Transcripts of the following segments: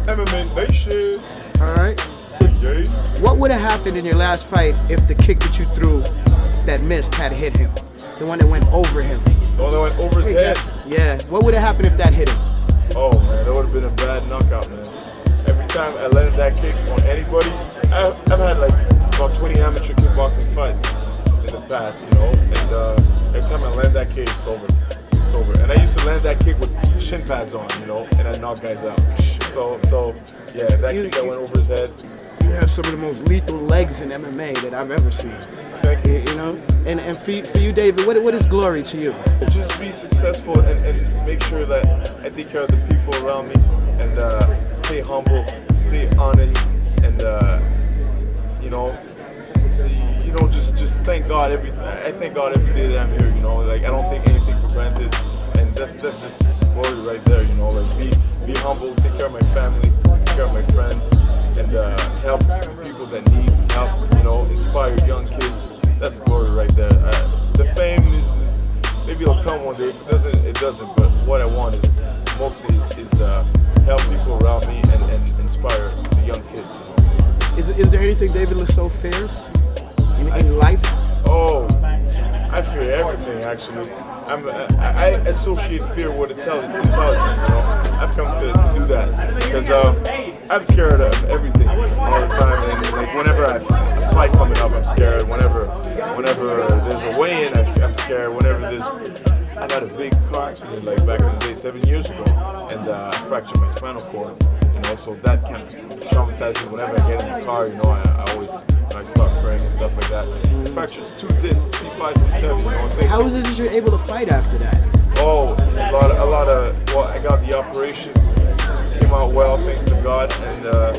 MMA Nation. All right. So, Yay. what would have happened in your last fight if the kick that you threw that missed had hit him? The one that went over him. The one that went over his head? Yeah. What would have happened if that hit him? Oh man, that would have been a bad knockout, man. Every time I landed that kick on anybody, I've had like about 20 amateur kickboxing fights in the past, you know, and every time I land that kick, it's over. It's over. And I used to land that kick with shin pads on, you know, and I knock guys out. So yeah, that kick that went over his head. You have some of the most lethal legs in MMA that I've ever seen. Thank you. You know, and for you, David, what is glory to you? Just be successful and make sure that I take care of the people around me and stay humble, stay honest, and just thank God I thank God every day that I'm here. You know, like I don't take anything for granted, and that's just glory right there. You know, like be humble, take care of my family, take care of my friends, and help people that need help. You know, inspire young kids. That's glory right there. The fame is maybe it'll come one day. If it doesn't, it doesn't. But what I want is mostly is help people around me and inspire the young kids. You know? Is there anything David Loiseau fears in life? Oh, I fear everything actually. I associate fear with intelligence. You know, I've come to do that because I'm scared of everything all the time, and like whenever I fight coming up, I'm scared. Whenever there's a weigh-in, I'm scared. Whenever I had a big car accident like back in the day 7 years ago, and I fractured my spinal cord. You know, so that kind of traumatizes me. Whenever I get in the car, you know, I always start praying and stuff like that. Fractured 2 discs, C5, C7. You know, how is it that you're able to fight after that? Oh, a lot of. Well, I got the operation. Came out well, thanks to God, and a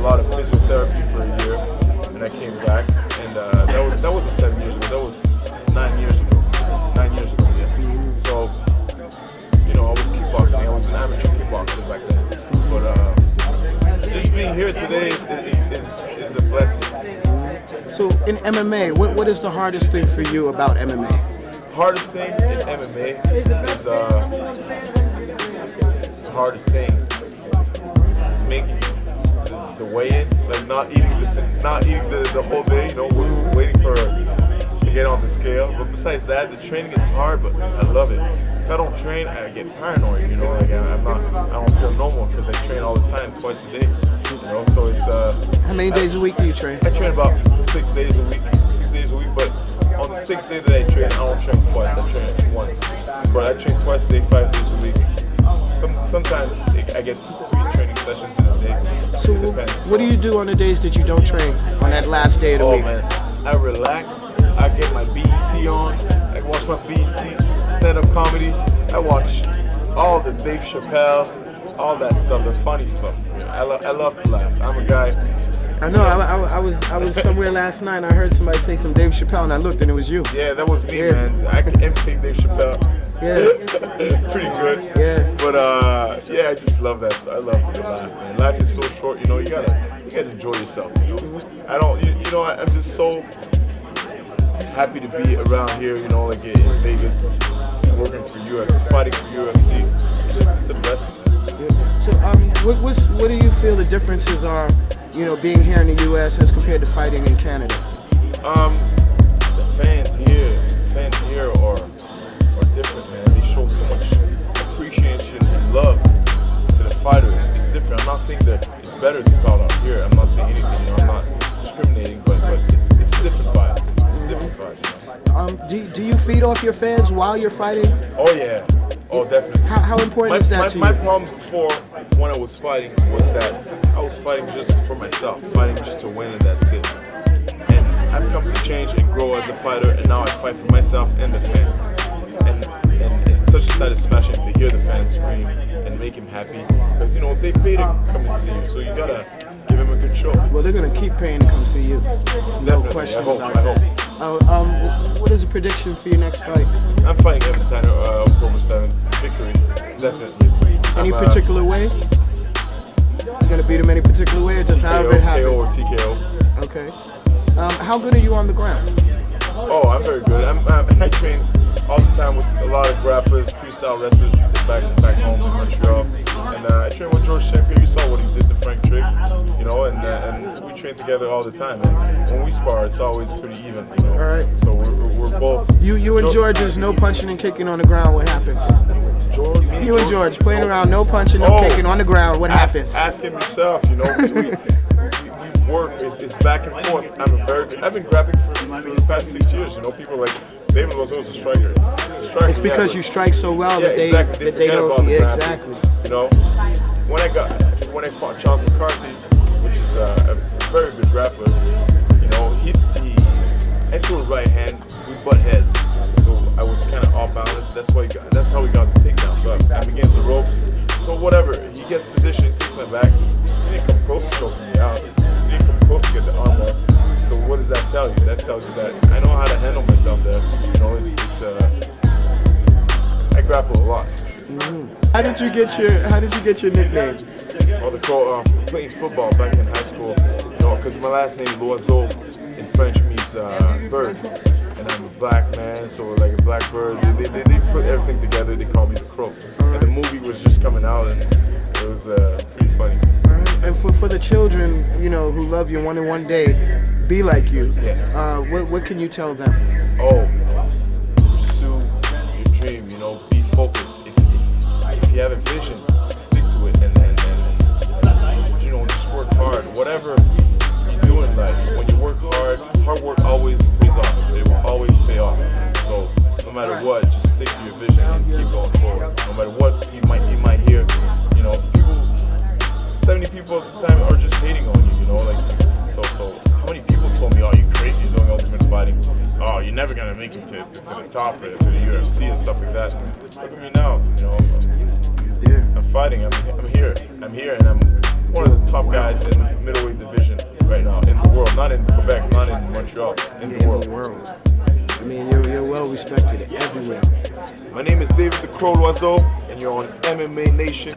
lot of physiotherapy for a year, and I came back, and that wasn't 7 years ago. That was 9 years ago. 9 years ago, yeah. So, you know, I was kickboxing. I was an amateur kickboxer back then. But just being here today is a blessing. So in MMA, what is the hardest thing for you about MMA? Hardest thing in MMA is the hardest thing making the weigh-in, like not eating the whole day, you know, waiting to get on the scale. But besides that, the training is hard, but I love it. If I don't train, I get paranoid, you know, like I don't feel normal because I train all the time, twice a day, you know, so it's How many days a week do you train? I train about 6 days a week, but on the 6th day that I train, I don't train twice, I train once. But I train twice a day, 5 days a week. Sometimes I get 2-3 training sessions in a day. So it depends. What do you do on the days that you don't train on that last day of the week? Oh man, I relax, I get my BET on, I watch my BET, stand-up comedy, I watch all the Dave Chappelle, all that stuff, the funny stuff. I love to laugh. I'm a guy. I know. I was somewhere last night and I heard somebody say some Dave Chappelle and I looked and it was you. Yeah, that was me, man. I can imitate Dave Chappelle. Yeah. Pretty good. Yeah. But yeah, I just love that. I love to laugh, man. Life is so short, you know. You gotta enjoy yourself. You know. I'm just so happy to be around here. You know, like in Vegas, working for UFC, fighting for UFC. It's a blessing. So, what do you feel the differences are, you know, being here in the U.S. as compared to fighting in Canada? The fans here are different, man. They show so much appreciation and love to the fighters. It's different. I'm not saying that it's better to fight out here. I'm not saying anything. You know, I'm not discriminating, but it's a different fight. It's a different fight. You know? Do you feed off your fans while you're fighting? Oh yeah. Oh, definitely. How important is that to you? My problem before, when I was fighting, was that I was fighting just for myself, fighting just to win, and that's it. And I've come to change and grow as a fighter, and now I fight for myself and the fans. And it's such a satisfaction to hear the fans scream and make him happy, because, you know, they pay to come and see you, so you gotta give him a good show. Well, they're gonna keep paying to come see you. No question about that. What is the prediction for your next fight? I'm fighting Evan Tanner, October 7th. Victory, definitely. Any particular way? You gonna beat him any particular way, or just however it happens? KO or TKO. Okay. How good are you on the ground? Oh, I'm very good. I train all the time with a lot of grapplers, freestyle wrestlers back home in Montreal. And I train with George St. Pierre. You saw what he did, the Frank trick, and we train together all the time. And when we spar, it's always pretty even. All right. So we're both. You and George is no punching and kicking on the ground. What happens? You and George playing around, no punching, no kicking on the ground. What happens? Ask him yourself. We work. It's back and forth. I've been grappling for the past 6 years. People like David Loiseau is a striker. It's because you strike so well that they don't. Yeah, exactly. When I fought Charles McCarthy, which is a very good grappler, I threw a right hand. We butt heads. So I was kind of off balance. That's how we got the takedown. So I'm against the ropes. So whatever, he gets positioned, takes my back. He didn't come close to choking me out. He didn't come close to get the arm up. So what does that tell you? That tells you that I know how to handle myself there. I grapple a lot. How did you get your nickname? Playing football back in high school. Because my last name Loiseau in French means bird. And I'm a black man, so like a black bird. They put everything together. They call me the Crow. And the movie was just coming out, and it was pretty funny. And for the children, who love you, want to one day be like you. Yeah. What can you tell them? Pursue your dream. Be focused. If you have a vision, stick to it, and just work hard. Whatever you do in life, when you work hard work always pays off. It will always pay off. So no matter what, just stick to your vision and keep going forward. No matter what you might hear, people, 70 people at the time are just hating on you. So how many people told me, "Oh, you crazy, you're doing ultimate fighting. Oh, you're never gonna make it to the top, to the UFC and stuff like that." Look at me now. I'm fighting. I'm here, and I'm one of the top guys in the middleweight division right now in the world. Not in Quebec, not in Montreal, in the world. I mean, you're well respected everywhere. My name is David the Crow Loiseau, and you're on MMA Nation.